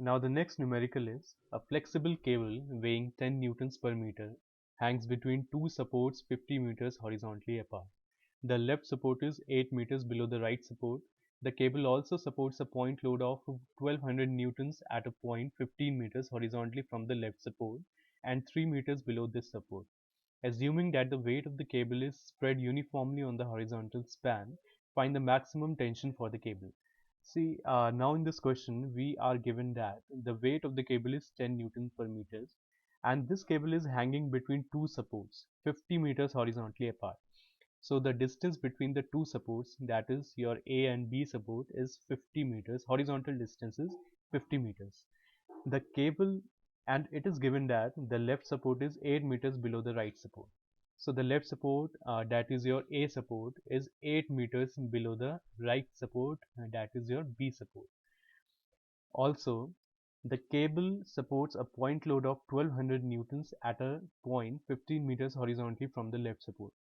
Now the next numerical is a flexible cable weighing 10 newtons per meter hangs between two supports 50 meters horizontally apart. The left support is 8 meters below the right support. The cable also supports a point load of 1200 newtons at a point 15 meters horizontally from the left support and 3 meters below this support. Assuming that the weight of the cable is spread uniformly on the horizontal span, find the maximum tension for the cable. See, now in this question, we are given that the weight of the cable is 10 Newton per meters, and this cable is hanging between two supports, 50 meters horizontally apart. So the distance between the two supports, that is your A and B support, is 50 meters. Horizontal distance is 50 meters. The cable, and it is given that the left support is 8 meters below the right support. So the left support, that is your A support, is 8 meters below the right support, that is your B support. Also, the cable supports a point load of 1200 newtons at a point 15 meters horizontally from the left support.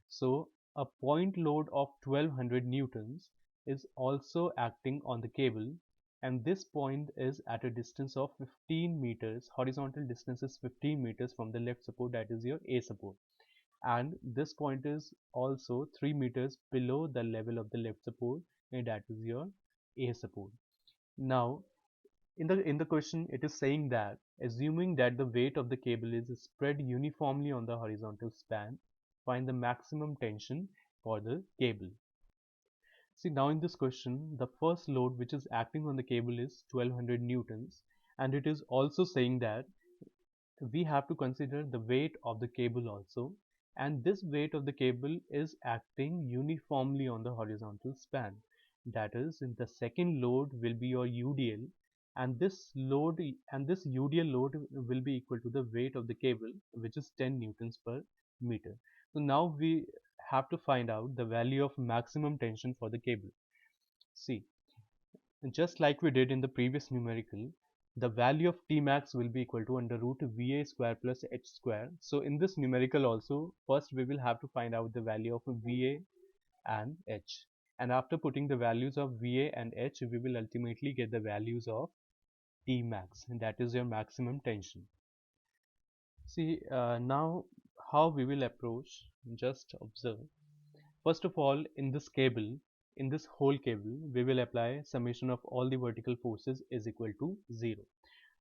So a point load of 1200 newtons is also acting on the cable, and this point is at a distance of 15 meters. Horizontal distance is 15 meters from the left support, that is your A support, and this point is also 3 meters below the level of the left support, and that is your A support. Now in the question, it is saying that assuming that the weight of the cable is spread uniformly on the horizontal span, find the maximum tension for the cable. See, now in this question, the first load which is acting on the cable is 1200 newtons, and it is also saying that we have to consider the weight of the cable also, and this weight of the cable is acting uniformly on the horizontal span. That is, the second load will be your UDL, and this UDL load will be equal to the weight of the cable, which is 10 newtons per meter. So now we have to find out the value of maximum tension for the cable. See, just like we did in the previous numerical, the value of Tmax will be equal to under root Va square plus H square. So in this numerical also, first we will have to find out the value of Va and H. And after putting the values of Va and H, we will ultimately get the values of Tmax, and that is your maximum tension. See, now how we will approach, just observe. First of all, in this whole cable, we will apply summation of all the vertical forces is equal to 0.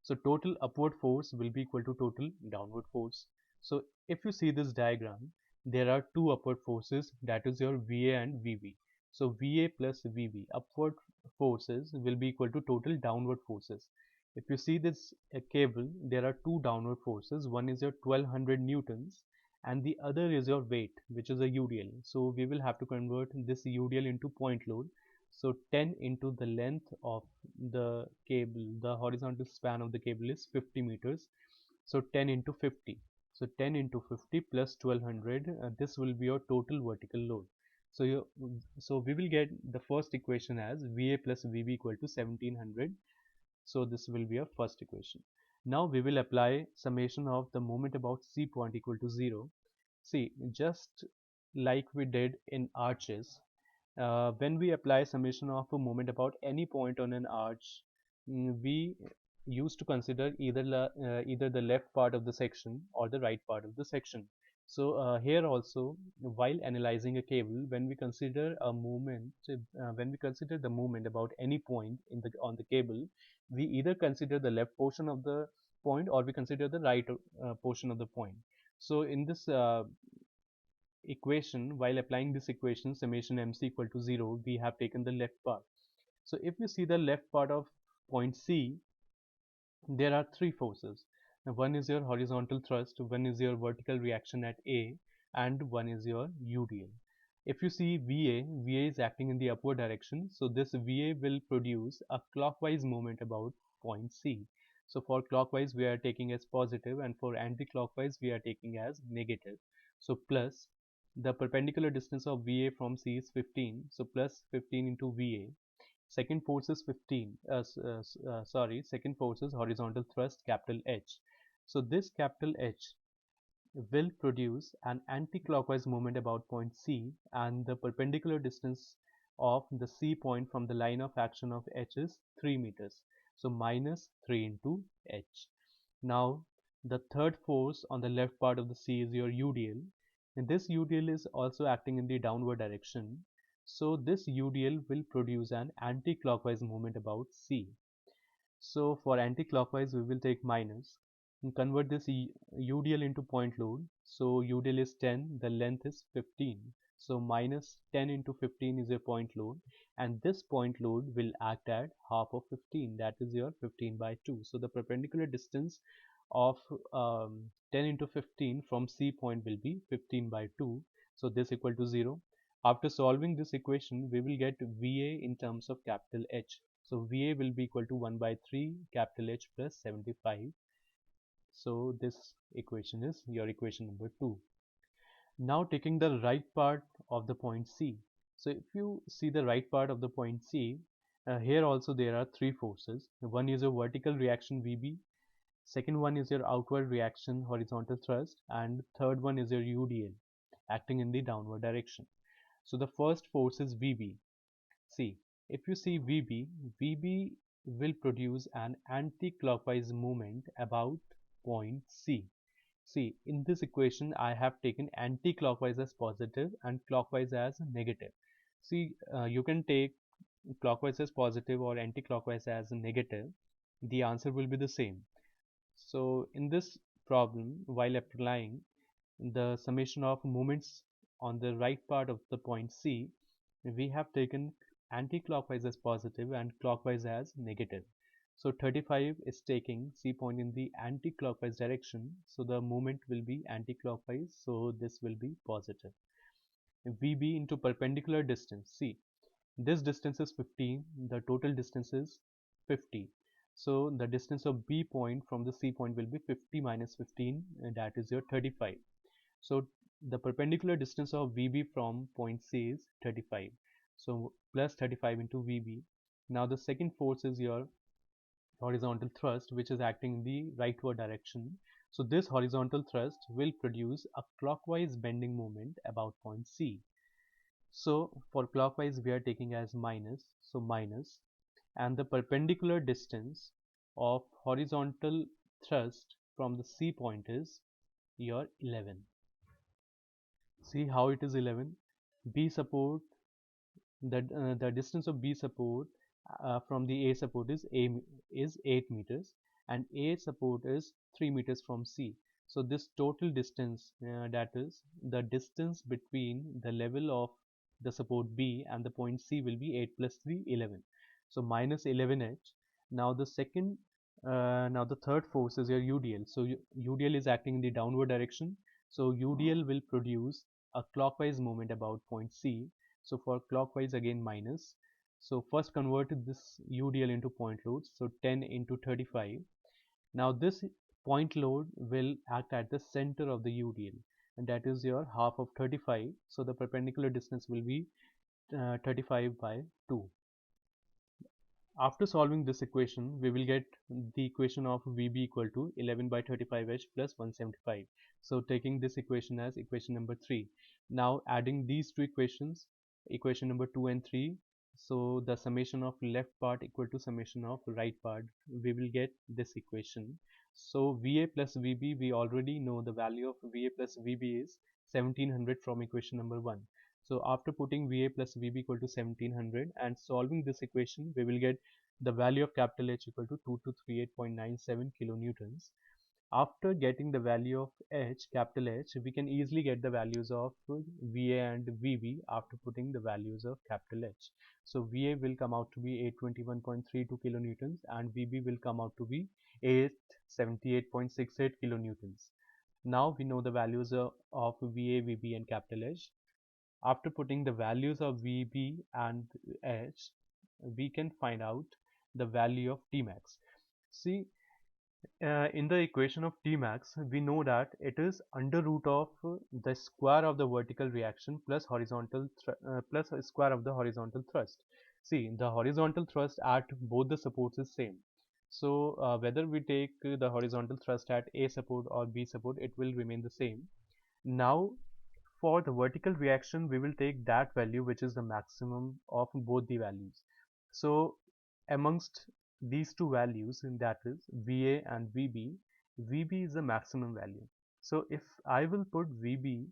So total upward force will be equal to total downward force. So if you see this diagram, there are two upward forces, that is your VA and VB. So VA plus VB, upward forces, will be equal to total downward forces. If you see this cable, there are two downward forces. One is your 1200 newtons and the other is your weight, which is a UDL. So we will have to convert this UDL into point load. So 10 into the length of the cable, the horizontal span of the cable is 50 meters. So 10 into 50. So 10 into 50 plus 1200, this will be your total vertical load. So we will get the first equation as VA plus VB equal to 1700. So this will be our first equation. Now we will apply summation of the moment about C point equal to 0. See, just like we did in arches, when we apply summation of a moment about any point on an arch, we used to consider either the left part of the section or the right part of the section. So here also, while analyzing a cable, when we consider a moment, when we consider the moment about any point in the on the cable, we either consider the left portion of the point or we consider the right portion of the point. So in this equation, while applying this equation summation MC equal to 0, we have taken the left part. So if you see the left part of point C, there are three forces. Now, one is your horizontal thrust, one is your vertical reaction at A, and one is your UDL. If you see VA is acting in the upward direction, so this VA will produce a clockwise moment about point C. So for clockwise we are taking as positive, and for anti-clockwise we are taking as negative. So plus the perpendicular distance of VA from C is 15, so plus 15 into VA. Second force is 15, second force is horizontal thrust, capital H. So this capital H will produce an anti-clockwise moment about point C, and the perpendicular distance of the C point from the line of action of H is 3 meters. So minus 3 into h. Now the third force on the left part of the C is your UDL, and this UDL is also acting in the downward direction. So this UDL will produce an anti-clockwise movement about C. So for anti-clockwise we will take minus and convert this UDL into point load. So UDL is 10, the length is 15. So minus 10 into 15 is your point load, and this point load will act at half of 15, that is your 15 by 2. So the perpendicular distance of 10 into 15 from C point will be 15 by 2. So this equal to 0. After solving this equation, we will get VA in terms of capital H. So VA will be equal to 1 by 3 capital H plus 75. So this equation is your equation number 2. Now taking the right part of the point C. So if you see the right part of the point C, here also there are three forces. One is a vertical reaction VB, second one is your outward reaction horizontal thrust, and third one is your UDL acting in the downward direction. So the first force is VB. See, if you see VB will produce an anti-clockwise movement about point C. See, in this equation, I have taken anti-clockwise as positive and clockwise as negative. See, you can take clockwise as positive or anti-clockwise as negative. The answer will be the same. So, in this problem, while applying the summation of moments on the right part of the point C, we have taken anti-clockwise as positive and clockwise as negative. So 35 is taking C point in the anti-clockwise direction, so the movement will be anti-clockwise, so this will be positive. VB into perpendicular distance. See, this distance is 15, the total distance is 50. So the distance of B point from the C point will be 50 minus 15, and that is your 35. So the perpendicular distance of VB from point C is 35. So plus 35 into VB. Now the second force is your horizontal thrust, which is acting in the rightward direction. So this horizontal thrust will produce a clockwise bending moment about point C. So for clockwise we are taking as minus, so minus, and the perpendicular distance of horizontal thrust from the C point is your 11. See how it is 11. B support, the distance of B support from the A support is 8 meters, and A support is 3 meters from C. So this total distance, that is the distance between the level of the support B and the point C, will be 8 plus 3, 11. So minus 11h. Now the third force is your UDL. So UDL is acting in the downward direction. So UDL will produce a clockwise movement about point C. So for clockwise, again minus. So first convert this UDL into point loads. So 10 into 35. Now this point load will act at the center of the UDL, and that is your half of 35. So the perpendicular distance will be 35 by 2. After solving this equation, we will get the equation of VB equal to 11 by 35h plus 175. So taking this equation as equation number 3. Now adding these two equations, equation number 2 and 3, so the summation of left part equal to summation of right part, we will get this equation. So VA plus VB, we already know the value of VA plus VB is 1700 from equation number 1. So after putting VA plus VB equal to 1700 and solving this equation, we will get the value of capital H equal to 2238.97 kilonewtons. After getting the value of H, capital H, we can easily get the values of VA and VB after putting the values of capital H. So VA will come out to be 821.32 kilonewtons and VB will come out to be 878.68 kilonewtons. Now we know the values of VA, VB and capital H. After putting the values of VB and H, we can find out the value of Tmax. See, in the equation of Tmax, we know that it is under root of the square of the vertical reaction plus plus a square of the horizontal thrust. See, the horizontal thrust at both the supports is same. So whether we take the horizontal thrust at A support or B support, it will remain the same. Now for the vertical reaction, we will take that value which is the maximum of both the values. So amongst these two values, and that is VA and VB. VB is the maximum value. So if I will put VB,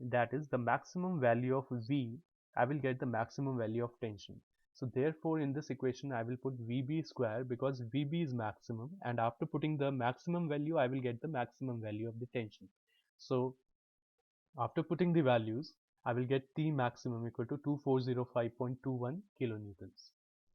that is the maximum value of V, I will get the maximum value of tension. So therefore in this equation I will put VB square because VB is maximum, and after putting the maximum value I will get the maximum value of the tension. So after putting the values I will get T maximum equal to 2405.21 kilonewtons.